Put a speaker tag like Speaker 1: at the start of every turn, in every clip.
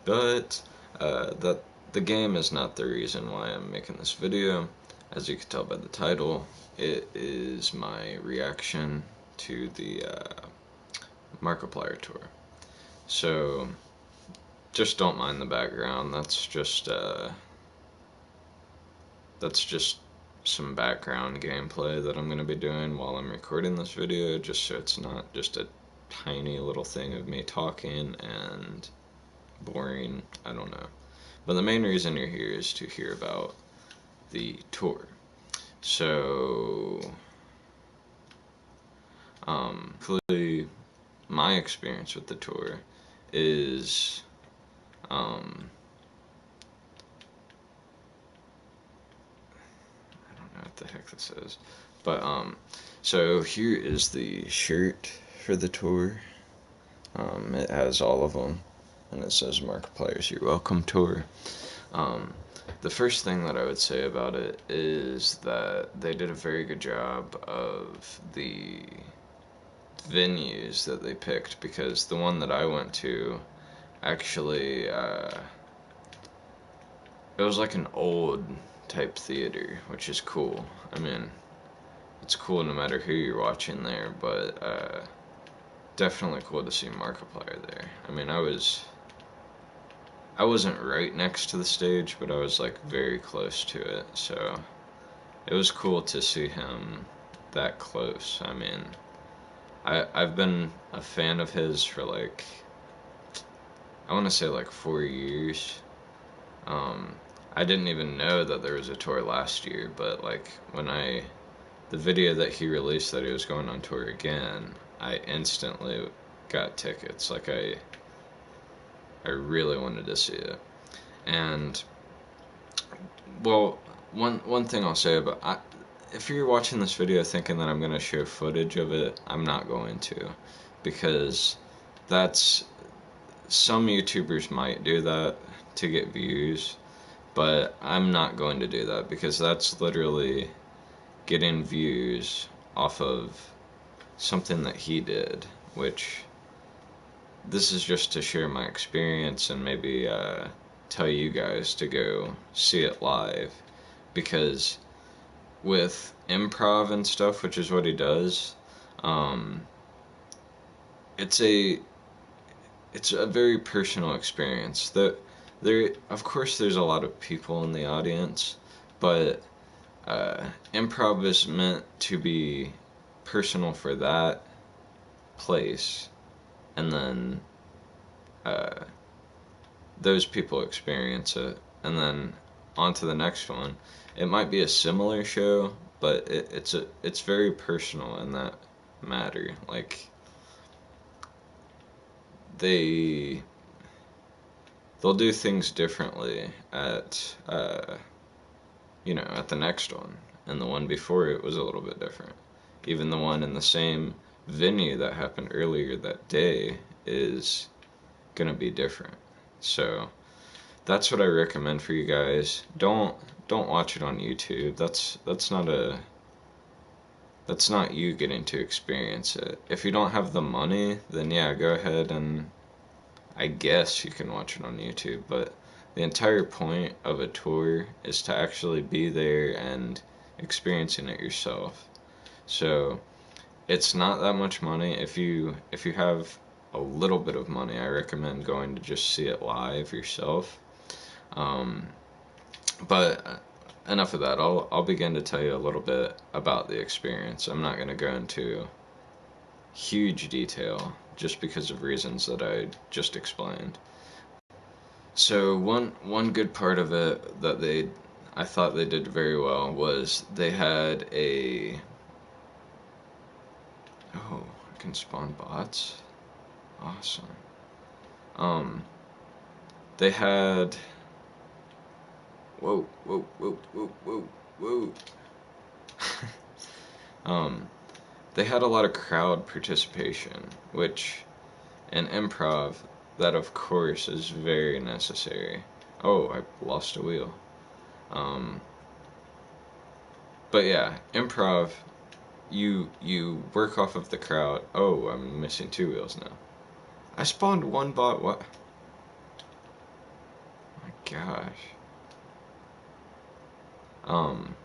Speaker 1: But that the game is not the reason why I'm making this video. As you can tell by the title, it is my reaction to the Markiplier tour. So just don't mind the background. That's just some background gameplay that I'm going to be doing while I'm recording this video, just so it's not just a tiny little thing of me talking and boring. I don't know. But the main reason you're here is to hear about the tour. So, clearly, my experience with the tour is, I don't know what the heck this is, but so here is the shirt for the tour. It has all of them, and it says Markiplier's You're Welcome Tour. The first thing that I would say about it is that they did a very good job of the venues that they picked, because the one that I went to actually, it was like an old type theater, which is cool. I mean, it's cool no matter who you're watching there, but definitely cool to see Markiplier there. I mean, I wasn't right next to the stage, but I was like very close to it, so it was cool to see him that close. I mean, I've been a fan of his for like, I want to say like 4 years. I didn't even know that there was a tour last year, but like the video that he released that he was going on tour again, I instantly got tickets. Like I really wanted to see it. And well, one thing I'll say about if you're watching this video thinking that I'm going to show footage of it, I'm not going to, because that's some YouTubers might do that to get views, but I'm not going to do that, because that's literally getting views off of something that he did, which this is just to share my experience and maybe tell you guys to go see it live, because with improv and stuff, which is what he does, um, it's a it's a very personal experience. There, of course, there's a lot of people in the audience, but improv is meant to be personal for that place, and then uh, those people experience it, and then on to the next one. It might be a similar show, but it's very personal in that matter. Like they they'll do things differently at at the next one, and the one before it was a little bit different. Even the one in the same venue that happened earlier that day is gonna be different. So that's what I recommend for you guys. Don't watch it on YouTube. That's not you getting to experience it. If you don't have the money, then yeah, go ahead and I guess you can watch it on YouTube, but the entire point of a tour is to actually be there and experiencing it yourself. So it's not that much money. If you have a little bit of money, I recommend going to just see it live yourself. Um, but enough of that. I'll begin to tell you a little bit about the experience. I'm not going to go into huge detail just because of reasons that I just explained. So one good part of it that I thought they did very well was they had I can spawn bots. Awesome. Um they had whoa whoa whoa whoa whoa whoa um they had a lot of crowd participation, which in improv, that of course is very necessary. Oh, I lost a wheel. Um, but yeah, improv, you work off of the crowd. Oh, I'm missing two wheels now. I spawned one bot. What? gosh. Um,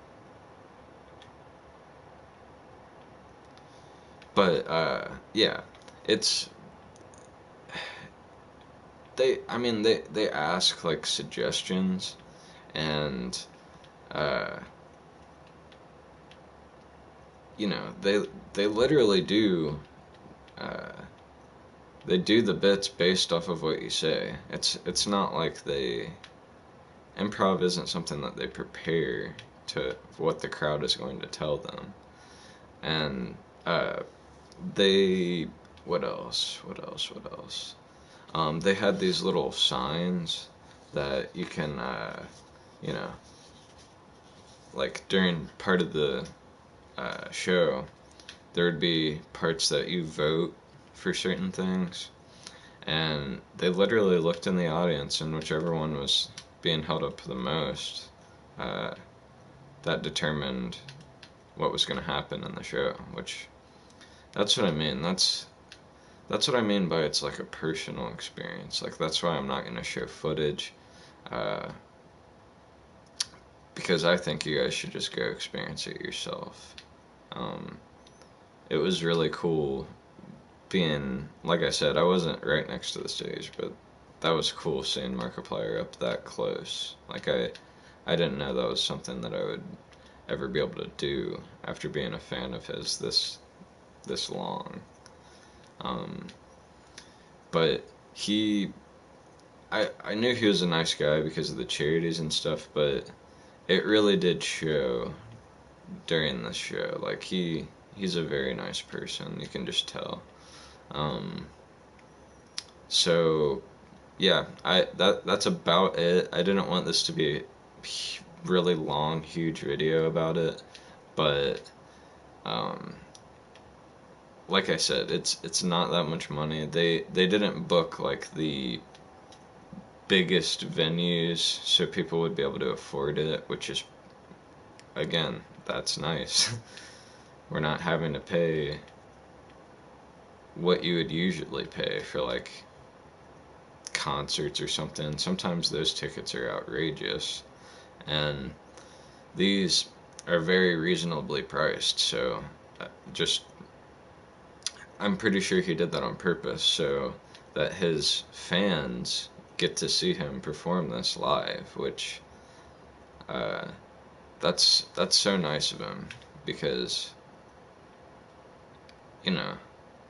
Speaker 1: but yeah, it's they ask like suggestions, and uh, they literally do uh, they do the bits based off of what you say. It's not like they improv isn't something that they prepare to what the crowd is going to tell them. And uh, they what else? What else? What else? They had these little signs that you can you know like during part of the show there would be parts that you vote for certain things, and they literally looked in the audience, and whichever one was being held up the most, uh, that determined what was going to happen in the show. Which that's what I mean. That's what I mean by it's like a personal experience. Like that's why I'm not going to show footage, uh, because I think you guys should just go experience it yourself. Um, it was really cool being, like I said, I wasn't right next to the stage, but that was cool seeing Markiplier up that close. Like I didn't know that was something that I would ever be able to do after being a fan of his this long. Um, but I knew he was a nice guy because of the charities and stuff, but it really did show during this show. Like he's a very nice person. You can just tell. Um, so yeah, that's about it. I didn't want this to be a really long, huge video about it, but um, like I said, it's not that much money. They didn't book like the biggest venues so people would be able to afford it, which is again, that's nice. We're not having to pay what you would usually pay for like concerts or something. Sometimes those tickets are outrageous, and these are very reasonably priced. So just I'm pretty sure he did that on purpose so that his fans get to see him perform this live, which uh, that's so nice of him because you know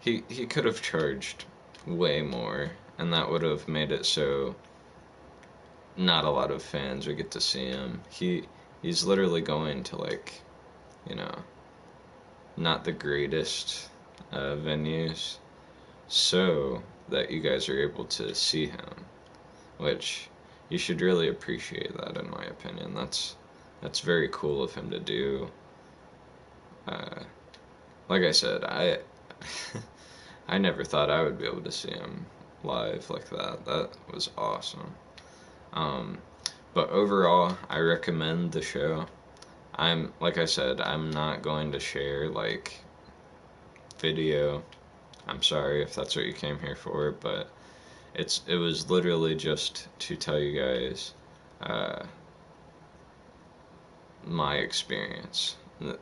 Speaker 1: he could have charged way more, and that would have made it so not a lot of fans would get to see him. He's literally going to like, you know, not the greatest venues so that you guys are able to see him, which you should really appreciate that in my opinion. That's very cool of him to do. Uh, like I said, I never thought I would be able to see him live like that. That was awesome. Um, but overall, I recommend the show. I'm like I said, I'm not going to share like video. I'm sorry if that's what you came here for, but it was literally just to tell you guys uh, my experience.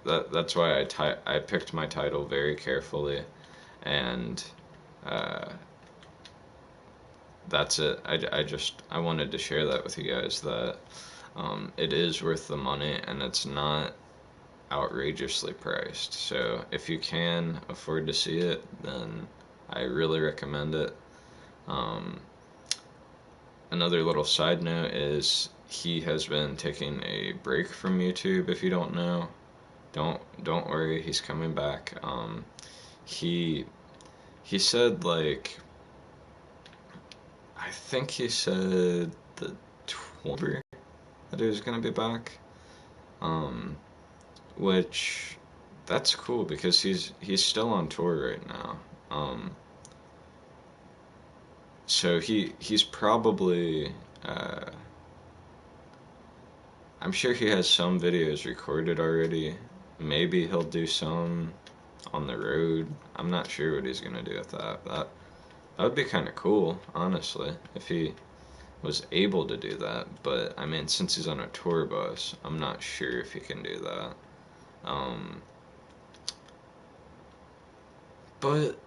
Speaker 1: That's why I picked my title very carefully, and uh, that's it. I wanted to share that with you guys that it is worth the money and it's not outrageously priced. So if you can afford to see it, then I really recommend it. Um, Another little side note is he has been taking a break from YouTube. If you don't know, don't worry, he's coming back. He he said like I think he said the 20th that he was gonna be back. Um, which that's cool because he's still on tour right now. So he's probably I'm sure he has some videos recorded already. Maybe he'll do some on the road. I'm not sure what he's gonna do with that. That would be kind of cool, honestly, was able to do that, but I mean, since he's on a tour bus, I'm not sure if he can do that. But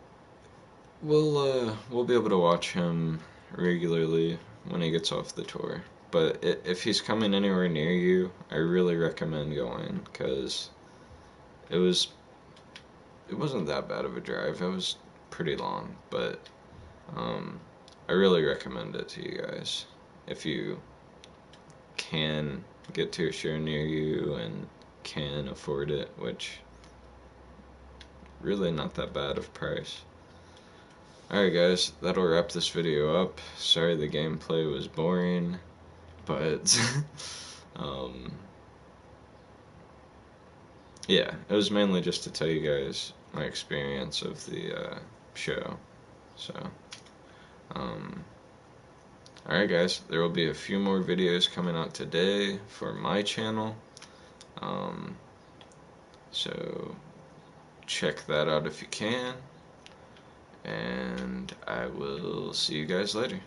Speaker 1: we'll be able to watch him regularly when he gets off the tour. But if he's coming anywhere near you, I really recommend going because it was it wasn't that bad of a drive. It was pretty long, but um, I really recommend it to you guys if you can get to a show near you and can afford it, which really not that bad of price. Alright guys, that'll wrap this video up. Sorry the gameplay was boring, but um, yeah, it was mainly just to tell you guys my experience of the show. So, um, alright guys, there will be a few more videos coming out today for my channel. Um, so check that out if you can. And I will see you guys later.